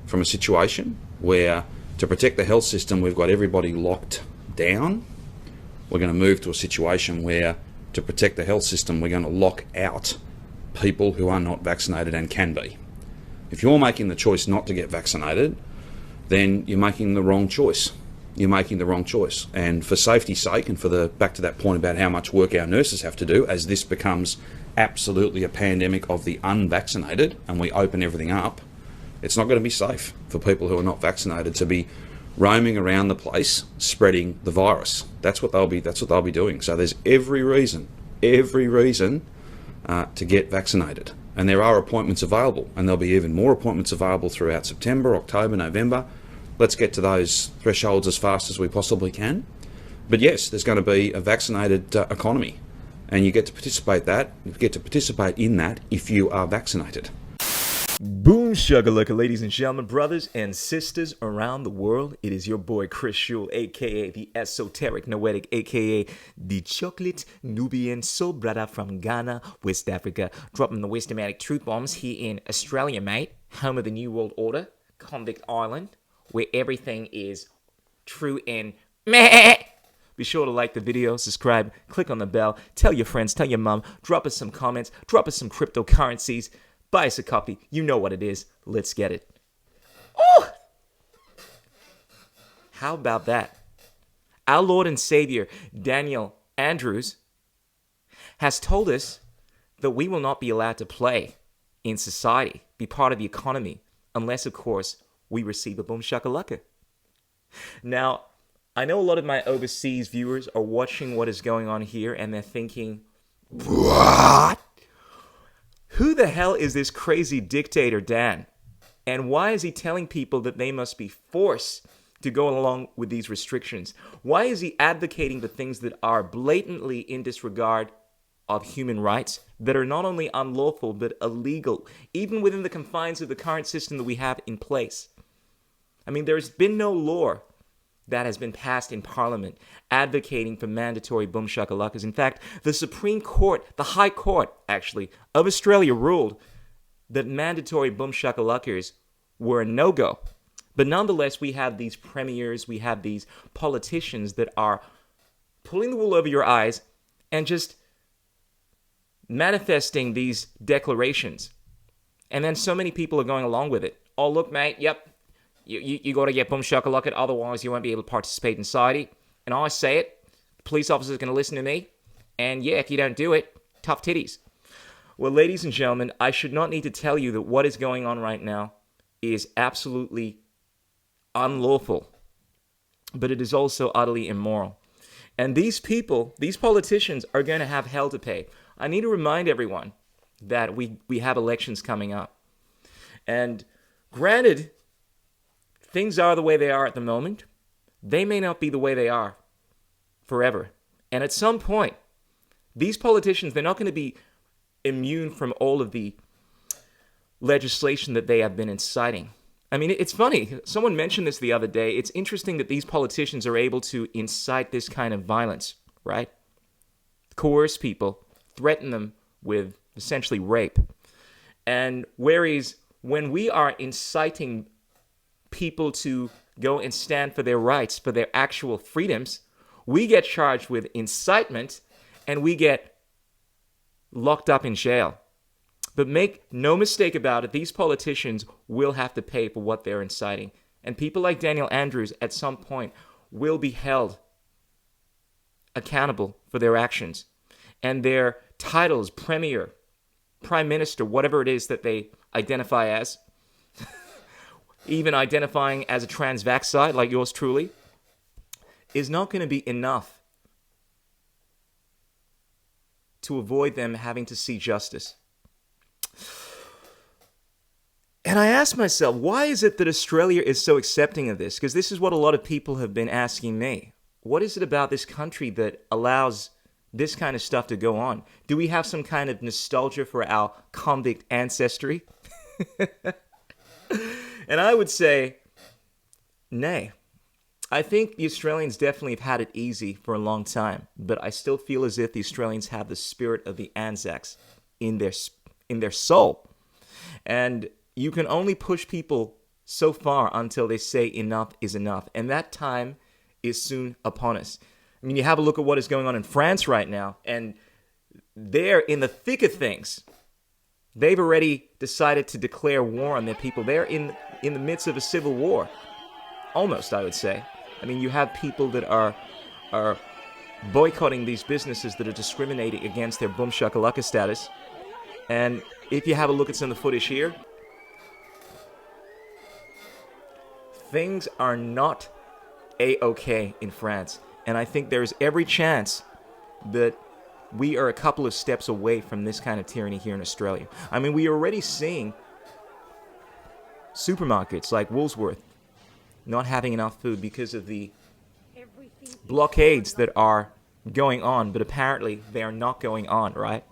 from a situation where, to protect the health system, we've got everybody locked down. We're going to move to a situation where, to protect the health system, we're going to lock out people who are not vaccinated and can be. If you're making the choice not to get vaccinated, then you're making the wrong choice. You're making the wrong choice. And for safety's sake, and for the back to that point about how much work our nurses have to do, as this becomes absolutely a pandemic of the unvaccinated and we open everything up, it's not going to be safe for people who are not vaccinated to be roaming around the place spreading the virus. That's what they'll be doing. So there's every reason to get vaccinated. And there are appointments available, and there'll be even more appointments available throughout September, October, November. Let's get to those thresholds as fast as we possibly can. But yes, there's going to be a vaccinated economy, and you get to participate in that if you are vaccinated. Boom shakalaka, ladies and gentlemen, brothers and sisters around the world. It is your boy Chris Schul, aka the Esoteric Noetic, aka the Chocolate Nubian Soul Brother from Ghana, West Africa, dropping the Westamatic truth bombs here in Australia, mate, home of the New World Order, Convict Island, where everything is true and meh. Be sure to like the video, subscribe, click on the bell, tell your friends, tell your mom, drop us some comments, drop us some cryptocurrencies. Buy us a copy. You know what it is. Let's get it. Oh! How about that? Our Lord and Savior, Daniel Andrews, has told us that we will not be allowed to play in society, be part of the economy, unless, of course, we receive a boom shakalaka. Now, I know a lot of my overseas viewers are watching what is going on here, and they're thinking, what? Who the hell is this crazy dictator Dan? And why is he telling people that they must be forced to go along with these restrictions? Why is he advocating the things that are blatantly in disregard of human rights, that are not only unlawful but illegal, even within the confines of the current system that we have in place? I mean, there's been no law that has been passed in Parliament advocating for mandatory boom shakalakas. In fact, the Supreme Court, the High Court, actually, of Australia ruled that mandatory boom shakalakas were a no-go. But nonetheless, we have these premiers, we have these politicians that are pulling the wool over your eyes and just manifesting these declarations. And then so many people are going along with it. Oh, look, mate, yep. You got to get boom shakalaka, otherwise you won't be able to participate in society. And I say it, the police officer's going to listen to me. And yeah, if you don't do it, tough titties. Well, ladies and gentlemen, I should not need to tell you that what is going on right now is absolutely unlawful. But it is also utterly immoral. And these people, these politicians, are going to have hell to pay. I need to remind everyone that we have elections coming up. And granted, things are the way they are at the moment. They may not be the way they are forever. And at some point, these politicians, they're not going to be immune from all of the legislation that they have been inciting. I mean, it's funny. Someone mentioned this the other day. It's interesting that these politicians are able to incite this kind of violence, right? Coerce people, threaten them with essentially rape. And whereas when we are inciting people to go and stand for their rights, for their actual freedoms, we get charged with incitement and we get locked up in jail. But make no mistake about it, these politicians will have to pay for what they're inciting. And people like Daniel Andrews at some point will be held accountable for their actions. And their titles, Premier, Prime Minister, whatever it is that they identify as, even identifying as a trans-vaxxite like yours truly, is not going to be enough to avoid them having to see justice. And I ask myself, why is it that Australia is so accepting of this? Because this is what a lot of people have been asking me. What is it about this country that allows this kind of stuff to go on? Do we have some kind of nostalgia for our convict ancestry? And I would say, nay. I think the Australians definitely have had it easy for a long time, but I still feel as if the Australians have the spirit of the Anzacs in their soul. And you can only push people so far until they say enough is enough. And that time is soon upon us. I mean, you have a look at what is going on in France right now, and they're in the thick of things. They've already decided to declare war on their people. They're in the midst of a civil war. Almost, I would say. I mean, you have people that are boycotting these businesses that are discriminating against their boom shakalaka status. And if you have a look at some of the footage here, things are not A-okay in France. And I think there's every chance that we are a couple of steps away from this kind of tyranny here in Australia. I mean, we are already seeing supermarkets like Woolworths not having enough food because of the blockades that are going on, but apparently they are not going on, right?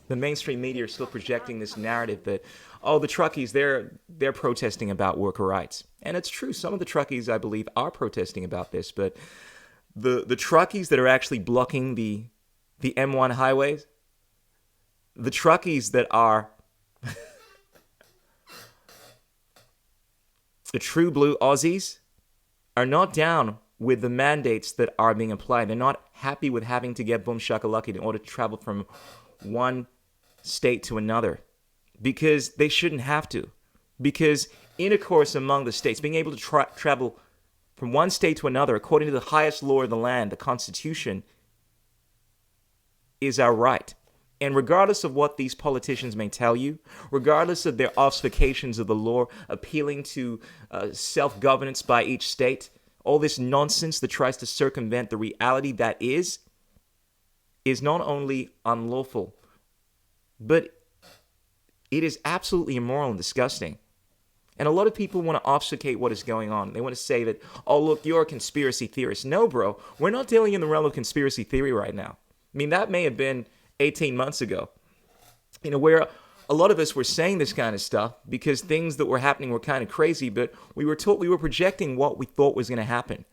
The mainstream media are still projecting this narrative that, oh, the truckies, they're protesting about worker rights. And it's true, some of the truckies, I believe, are protesting about this, but the truckies that are actually blocking the M1 highways, the truckies that are the true blue Aussies are not down with the mandates that are being applied. They're not happy with having to get boom shakalaka in order to travel from one state to another, because they shouldn't have to. Because intercourse among the states, being able to travel from one state to another according to the highest law of the land, the Constitution, is our right. And regardless of what these politicians may tell you, regardless of their obfuscations of the law, appealing to self-governance by each state, all this nonsense that tries to circumvent the reality that is not only unlawful, but it is absolutely immoral and disgusting. And a lot of people want to obfuscate what is going on. They want to say that, oh, look, you're a conspiracy theorist. No, bro, we're not dealing in the realm of conspiracy theory right now. I mean, that may have been 18 months ago, where a lot of us were saying this kind of stuff because things that were happening were kind of crazy, but we were projecting what we thought was going to happen.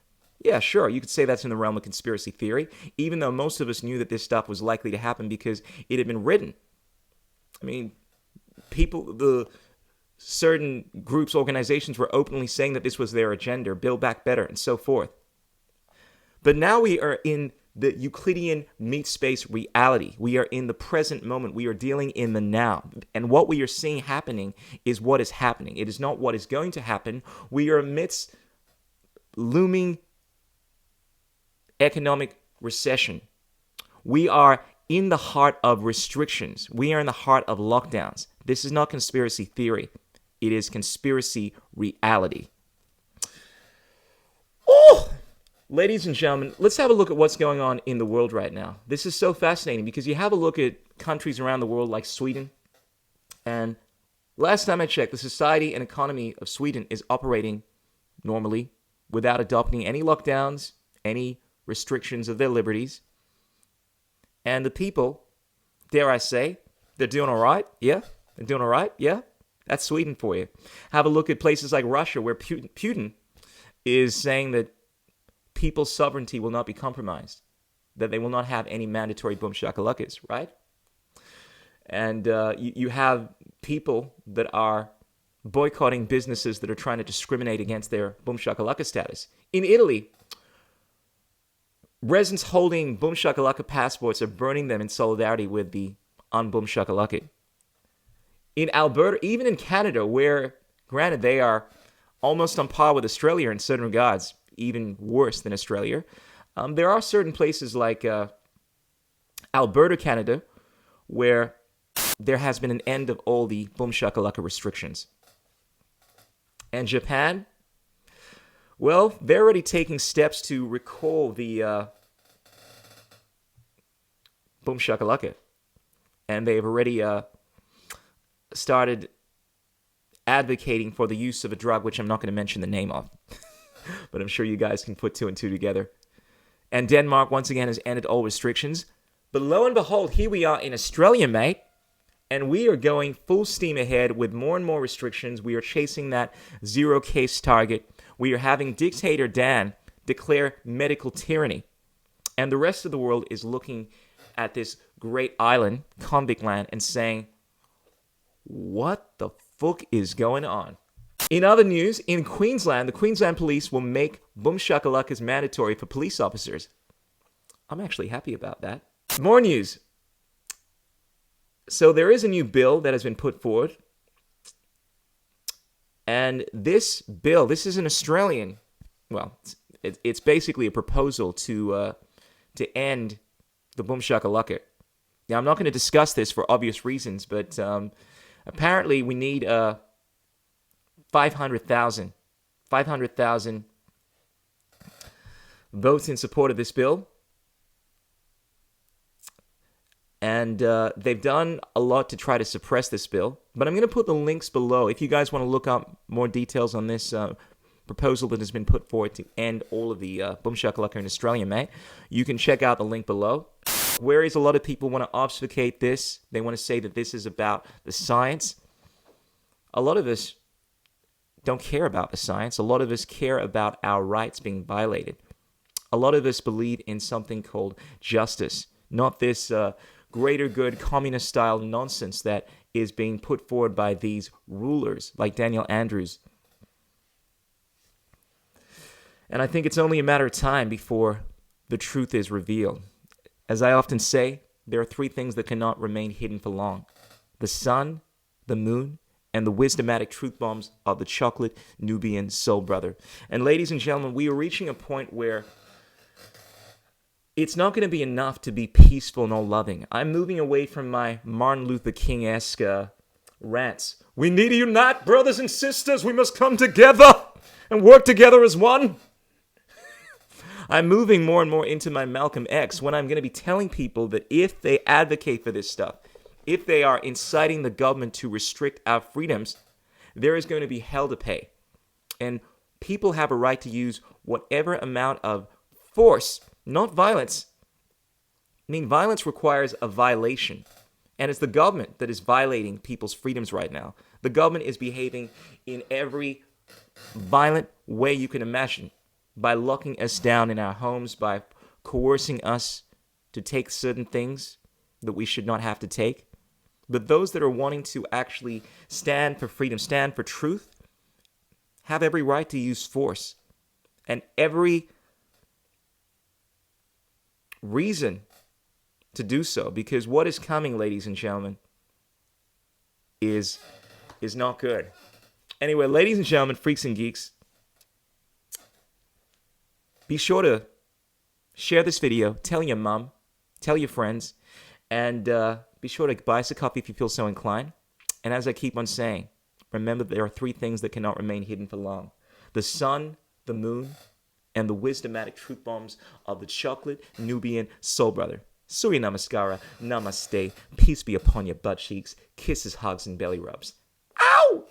Yeah, sure, you could say that's in the realm of conspiracy theory, even though most of us knew that this stuff was likely to happen because it had been written. I mean, certain groups, organizations were openly saying that this was their agenda, Build Back Better, and so forth. But now we are in the Euclidean meat space reality. We are in the present moment. We are dealing in the now. And what we are seeing happening is what is happening. It is not what is going to happen. We are amidst looming economic recession. We are in the heart of restrictions. We are in the heart of lockdowns. This is not conspiracy theory. It is conspiracy reality. Oh! Ladies and gentlemen, let's have a look at what's going on in the world right now. This is so fascinating because you have a look at countries around the world like Sweden. And last time I checked, the society and economy of Sweden is operating normally without adopting any lockdowns, any restrictions of their liberties. And the people, dare I say, they're doing all right. Yeah, they're doing all right. Yeah, that's Sweden for you. Have a look at places like Russia where Putin is saying that people's sovereignty will not be compromised, that they will not have any mandatory boom shakalakas, right? And you have people that are boycotting businesses that are trying to discriminate against their boom shakalaka status. In Italy, residents holding boom shakalaka passports are burning them in solidarity with the un-boom shakalaka. In Alberta, even in Canada, where, granted, they are almost on par with Australia in certain regards, even worse than Australia, there are certain places like Alberta, Canada, where there has been an end of all the boom shakalaka restrictions. And Japan, well, they're already taking steps to recall the boom shakalaka. And they've already started advocating for the use of a drug, which I'm not going to mention the name of. But I'm sure you guys can put two and two together. And Denmark, once again, has ended all restrictions. But lo and behold, here we are in Australia, mate. And we are going full steam ahead with more and more restrictions. We are chasing that zero-case target. We are having Dictator Dan declare medical tyranny. And the rest of the world is looking at this great island, Convict land, and saying, what the fuck is going on? In other news, in Queensland, the Queensland Police will make boom shakalakas mandatory for police officers. I'm actually happy about that. More news. So there is a new bill that has been put forward. And this bill, this is an Australian, well, it's basically a proposal to end the boom shakalaka. Now, I'm not going to discuss this for obvious reasons, but apparently we need 500,000 votes in support of this bill. And they've done a lot to try to suppress this bill. But I'm going to put the links below. If you guys want to look up more details on this proposal that has been put forward to end all of the boom shakalaka in Australia, mate, you can check out the link below. Whereas a lot of people want to obfuscate this, they want to say that this is about the science. A lot of us don't care about the science. A lot of us care about our rights being violated. A lot of us believe in something called justice, not this greater good communist-style nonsense that is being put forward by these rulers like Daniel Andrews. And I think it's only a matter of time before the truth is revealed. As I often say, there are three things that cannot remain hidden for long: the sun, the moon, and the wisdomatic truth bombs of the chocolate Nubian soul brother. And ladies and gentlemen, we are reaching a point where it's not going to be enough to be peaceful and all-loving. I'm moving away from my Martin Luther King-esque rants. We need to unite, brothers and sisters. We must come together and work together as one. I'm moving more and more into my Malcolm X, when I'm going to be telling people that if they advocate for this stuff, if they are inciting the government to restrict our freedoms, there is going to be hell to pay. And people have a right to use whatever amount of force, not violence. I mean, violence requires a violation. And it's the government that is violating people's freedoms right now. The government is behaving in every violent way you can imagine, by locking us down in our homes, by coercing us to take certain things that we should not have to take. But those that are wanting to actually stand for freedom, stand for truth, have every right to use force and every reason to do so, because what is coming, ladies and gentlemen, is not good. Anyway, ladies and gentlemen, freaks and geeks, be sure to share this video, tell your mom, tell your friends, and be sure to buy us a copy if you feel so inclined. And as I keep on saying, remember there are three things that cannot remain hidden for long: the sun, the moon, and the wisdomatic truth bombs of the chocolate Nubian soul brother. Surya Namaskara, Namaste, peace be upon your butt cheeks, kisses, hugs, and belly rubs. Ow!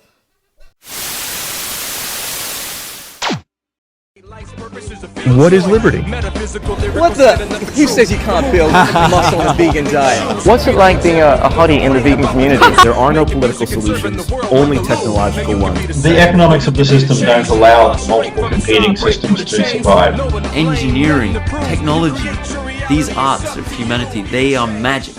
What is liberty? What the? Who says you can't build muscle on a vegan diet? What's it like being a hottie in the vegan community? There are no political solutions, only technological ones. The economics of the system don't allow multiple competing systems to survive. Engineering, technology, these arts of humanity, they are magic.